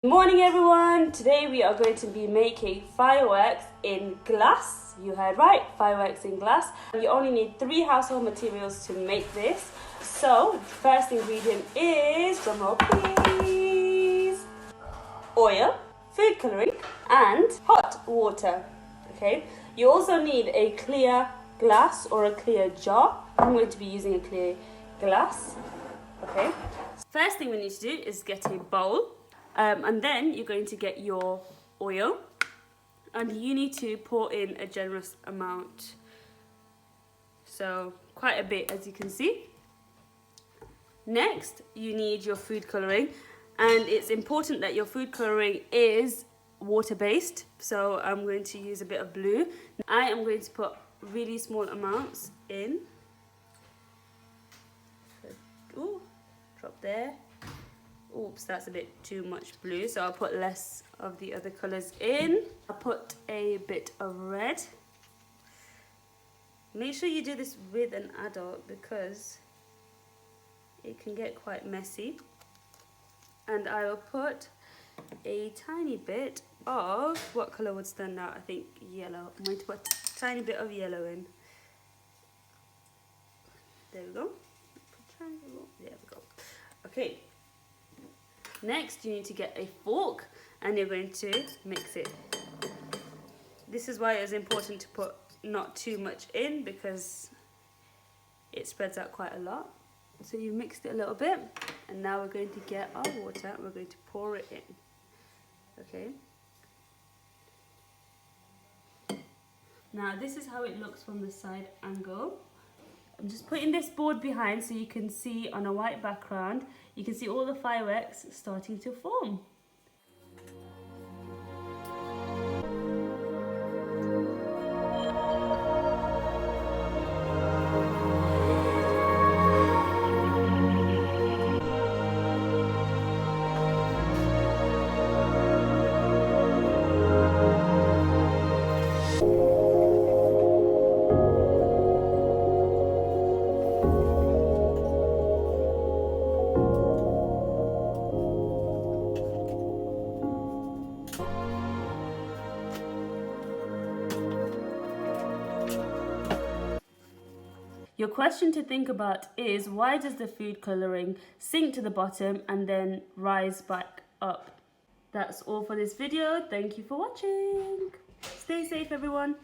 Good morning everyone, today we are going to be making fireworks in glass. You heard right, fireworks in glass. You only need 3 household materials to make this. So, first ingredient is, drumroll please, oil, food colouring and hot water. Okay, you also need a clear glass or a clear jar. I'm going to be using a clear glass. Okay, first thing we need to do is get a bowl. And then you're going to get your oil and you need to pour in a generous amount, so quite a bit, as you can see. Next you need your food colouring, and it's important that your food colouring is water based, so I'm going to use a bit of blue. I am going to put really small amounts in. Ooh, drop there. Oops, that's a bit too much blue, so I'll put less of the other colours in. I'll put a bit of red. Make sure you do this with an adult because it can get quite messy. And I will put a tiny bit of, what colour would stand out? I think yellow. I'm going to put a tiny bit of yellow in. There we go. There we go. Okay. Next, you need to get a fork and you're going to mix it. This is why it's important to put not too much in, because it spreads out quite a lot. So you mixed it a little bit, and now we're going to get our water and we're going to pour it in. Okay. Now this is how it looks from the side angle. I'm just putting this board behind so you can see on a white background, you can see all the fireworks starting to form. Your question to think about is, why does the food colouring sink to the bottom and then rise back up? That's all for this video. Thank you for watching. Stay safe everyone.